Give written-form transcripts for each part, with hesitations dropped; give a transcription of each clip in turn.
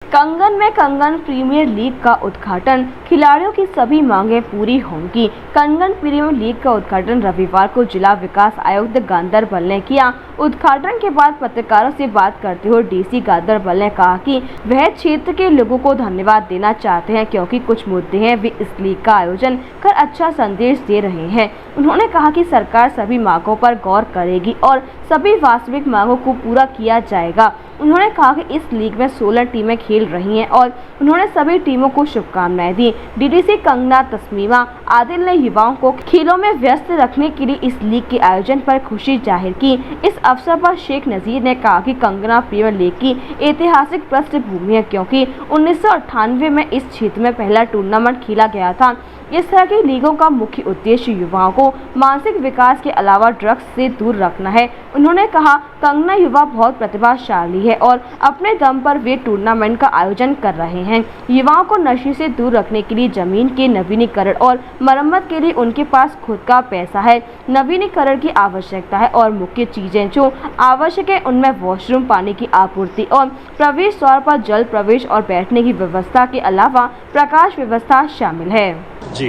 कंगन में कंगन प्रीमियर लीग का उद्घाटन, खिलाड़ियों की सभी मांगें पूरी होंगी। कंगन प्रीमियर लीग का उद्घाटन रविवार को जिला विकास आयुक्त गांधरबल ने किया। उद्घाटन के बाद पत्रकारों से बात करते हुए डीसी गांधरबल ने कहा कि वह क्षेत्र के लोगों को धन्यवाद देना चाहते हैं क्योंकि कुछ मुद्दे हैं वे इस लीग का आयोजन कर अच्छा संदेश दे रहे हैं। उन्होंने कहा कि सरकार सभी मांगों पर गौर करेगी और सभी वास्तविक मांगों को पूरा किया जाएगा। उन्होंने कहा कि इस लीग में 16 टीमें खेल रही हैं और उन्होंने सभी टीमों को शुभकामनाएं दी। डीडीसी कंगना तस्मीमा आदिल ने युवाओं को खेलों में व्यस्त रखने के लिए इस लीग के आयोजन पर खुशी जाहिर की। इस अवसर पर शेख नजीर ने कहा कि कंगना प्रीमियर लीग की ऐतिहासिक पृष्ठभूमि है क्योंकि 1998 में इस क्षेत्र में पहला टूर्नामेंट खेला गया था। इस तरह की लीगों का मुख्य उद्देश्य युवाओं को मानसिक विकास के अलावा ड्रग्स से दूर रखना है। उन्होंने कहा कंगना युवा बहुत प्रतिभाशाली है और अपने दम पर वे टूर्नामेंट का आयोजन कर रहे हैं। युवाओं को नशे से दूर रखने के लिए जमीन के नवीनीकरण और मरम्मत के लिए उनके पास खुद का पैसा है। नवीनीकरण की आवश्यकता है और मुख्य चीजें जो आवश्यक है उनमें वॉशरूम, पानी की आपूर्ति और प्रवेश द्वार पर जल प्रवेश और बैठने की व्यवस्था के अलावा प्रकाश व्यवस्था शामिल है। जी,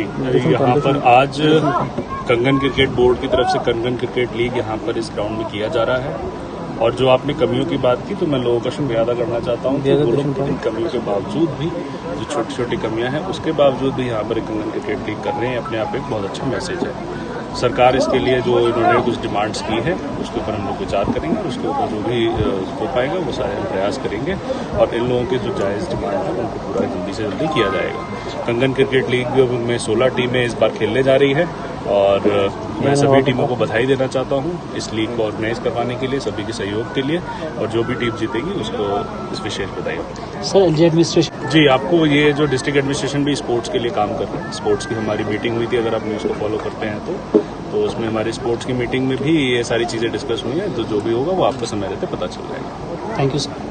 यहाँ पर आज कंगन क्रिकेट बोर्ड की तरफ से कंगन क्रिकेट लीग यहाँ पर इस ग्राउंड में किया जा रहा है। और जो आपने कमियों की बात की तो मैं लोगों का शुक्रिया अदा करना चाहता हूँ कि वो लोग इन कमियों के बावजूद भी, जो छोटी छोटी कमियां हैं उसके बावजूद भी यहाँ पर कंगन क्रिकेट लीग कर रहे हैं। अपने आप एक बहुत अच्छा मैसेज है। सरकार इसके लिए जो इन्होंने कुछ डिमांड्स की है उसके ऊपर हम लोग विचार करेंगे और उसके ऊपर जो भी हो पाएगा वो सारे हम प्रयास करेंगे और इन लोगों के जो जायज़ डिमांड है उनको पूरा जल्दी से जल्दी किया जाएगा। कंगन क्रिकेट लीग में 16 टीमें इस बार खेलने जा रही है और मैं सभी टीमों को बधाई देना चाहता हूं इस लीग को ऑर्गेनाइज करवाने के लिए, सभी के सहयोग के लिए, और जो भी टीम जीतेगी उसको इस विशेष बधाई। सर, एडमिनिस्ट्रेशन जी, आपको ये जो डिस्ट्रिक्ट एडमिनिस्ट्रेशन भी स्पोर्ट्स के लिए काम कर रहे हैं। स्पोर्ट्स की हमारी मीटिंग हुई थी, अगर आप न्यूज़ को फॉलो करते हैं तो उसमें हमारी स्पोर्ट्स की मीटिंग में भी ये सारी चीज़ें डिस्कस हुई हैं। तो जो भी होगा वो आपको समय रहते पता चल जाएगा। Thank you sir.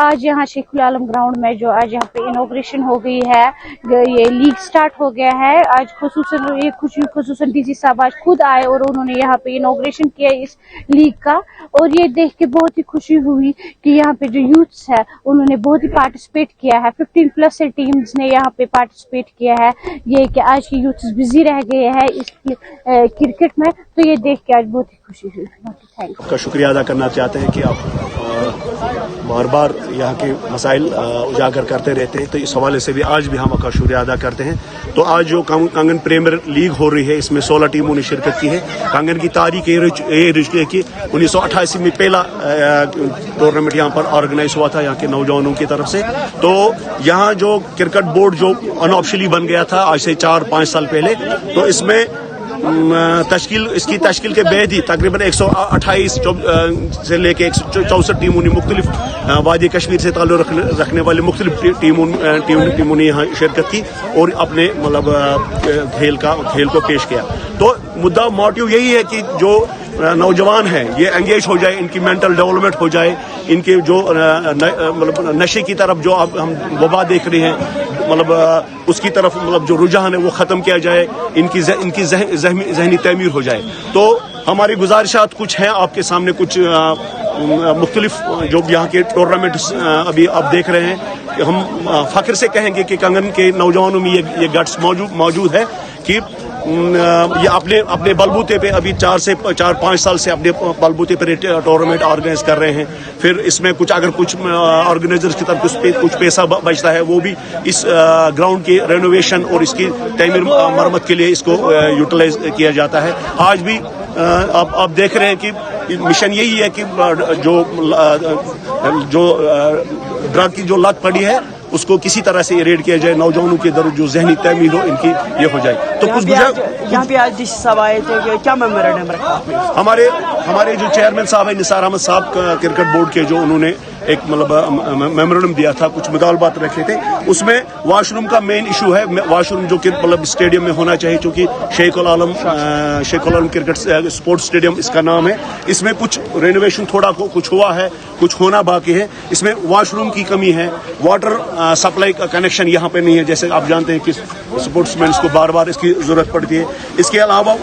आज यहाँ शेखुल आलम ग्राउंड में जो आज यहाँ पे इनॉग्रेशन हो गई है, ये लीग स्टार्ट हो गया है। आज खुसूसन डीसी साहब आज खुद आए और उन्होंने यहाँ पे इनॉग्रेशन किया इस लीग का और ये देख के बहुत ही खुशी हुई कि यहाँ पे जो यूथ्स है उन्होंने बहुत ही पार्टिसिपेट किया है। 15+ से टीम्स ने यहाँ पे पार्टिसिपेट किया है। ये कि आज की यूथ्स बिजी रह गए हैं इस क्रिकेट में, तो ये देख के आज बहुत ही खुशी हुई। Thank you. आपका शुक्रिया अदा करना चाहते हैं कि आप बार बार यहाँ के मसाइल उजागर करते रहते हैं, तो इस हवाले से भी आज भी हम आपका शुक्रिया अदा करते हैं। तो आज जो कंगन प्रीमियर लीग हो रही है इसमें 16 टीमों ने शिरकत की है। कंगन की तारीख ये रही है कि 1988 में पहला टूर्नामेंट यहाँ पर ऑर्गेनाइज हुआ था यहाँ के नौजवानों की तरफ से। तो यहाँ जो क्रिकेट बोर्ड जो अनऑफिशियली बन गया था आज से 4-5 साल पहले, तो इसमें इसकी तश्कील के बाद ही तकरीबन 128 से लेके 164 टीमों ने मुख्तलिफ वादी कश्मीर से ताल्लुक रखने वाले मुख्तलिफ टीमों ने यहाँ शिरकत की और अपने मतलब खेल को पेश किया। तो मुद्दा मोटिव यही है कि जो नौजवान हैं ये एंगेज हो जाए, इनकी मेंटल डेवलपमेंट हो जाए, इनके जो मतलब नशे की तरफ जो अब हम वबा देख रहे हैं मतलब उसकी तरफ मतलब जो रुझान है वो ख़त्म किया जाए, इनकी ज़हनी तमीर हो जाए। तो हमारी गुजारिशात कुछ हैं आपके सामने, कुछ मुख्तलिफ जो यहाँ के टूर्नामेंट अभी आप देख रहे हैं। हम फ़ख्र से कहेंगे कि कंगन के नौजवानों में ये गट्स मौजूद है कि ये अपने बलबूते पे अभी 4-5 साल से अपने बलबूते पे टूर्नामेंट ऑर्गेनाइज कर रहे हैं। फिर इसमें कुछ अगर कुछ ऑर्गेनाइजर्स की तरफ कुछ पैसा बचता है वो भी इस ग्राउंड की रेनोवेशन और इसकी तमीर मरम्मत के लिए इसको यूटिलाइज किया जाता है। आज भी आप देख रहे हैं कि मिशन यही है कि जो ड्रग की जो लत पड़ी है उसको किसी तरह से रेड किया जाए, नौजवानों के दर जो जहनी तमीर हो इनकी ये हो जाए। तो कुछ यहाँ पे आज डीसी साहब आए थे, क्या मेमोरेंडम रखा? हमारे जो चेयरमैन साहब है निसार अहमद साहब क्रिकेट बोर्ड के, जो उन्होंने एक मतलब मेमोरेंडम दिया था, कुछ मुतालबात रखे थे। उसमें वॉशरूम का मेन इशू है, वॉशरूम जो कि मतलब स्टेडियम में होना चाहिए, क्योंकि शेखुल आलम क्रिकेट स्पोर्ट्स स्टेडियम इसका नाम है। इसमें कुछ रेनोवेशन थोड़ा कुछ हुआ है, कुछ होना बाकी है। इसमें वॉशरूम की कमी है, वाटर सप्लाई का कनेक्शन यहाँ पे नहीं है, जैसे आप जानते हैं कि स्पोर्ट्समैन को बार बार इसकी जरूरत पड़ती है। इसके अलावा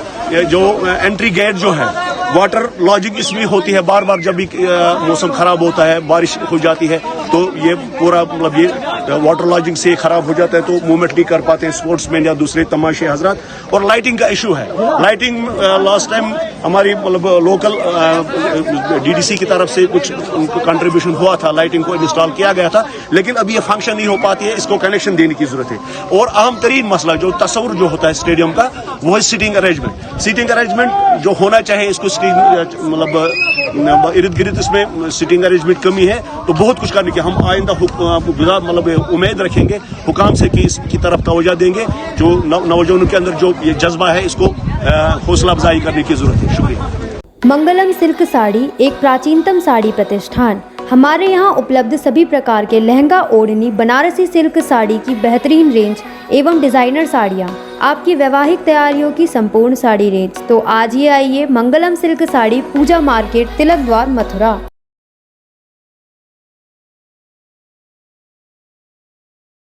जो एंट्री गेट जो है, वाटर लॉजिंग इसमें होती है, बार बार जब भी मौसम खराब होता है, बारिश हो जाती है तो ये पूरा मतलब ये वाटर लॉजिंग से खराब हो जाता है, तो मूवमेंट नहीं कर पाते स्पोर्ट्समैन या दूसरे तमाशे हजरात। और लाइटिंग का इशू है। लाइटिंग लास्ट टाइम हमारी मतलब लोकल डीडीसी की तरफ से कुछ कंट्रीब्यूशन हुआ था, लाइटिंग को इंस्टॉल किया गया था, लेकिन अभी ये फंक्शन नहीं हो पाती है, इसको कनेक्शन देने की जरूरत है। और अहम तरीन मसला जो तस्वुर जो होता है स्टेडियम का, वो है सीटिंग अरेंजमेंट। सीटिंग अरेंजमेंट जो होना चाहिए, इसको मतलब इर्द गिर्द इसमें सीटिंग अरेंजमेंट कमी है, तो बहुत कुछ करने की हम आइंदा मतलब उम्मीद रखेंगे हुकाम से कि इसकी तरफ तवज्जो देंगे। जो नौजवानों के अंदर जो ये जज्बा है, इसको हौसला अफजाई करने की जरूरत है। शुक्रिया। मंगलम सिल्क साड़ी एक प्राचीनतम साड़ी प्रतिष्ठान। हमारे यहाँ उपलब्ध सभी प्रकार के लहंगा, ओढ़नी, बनारसी सिल्क साड़ी की बेहतरीन रेंज एवं डिज़ाइनर साड़ियाँ, आपकी वैवाहिक तैयारियों की संपूर्ण साड़ी रेंज। तो आज ही आइए मंगलम सिल्क साड़ी, पूजा मार्केट, तिलक द्वार, मथुरा।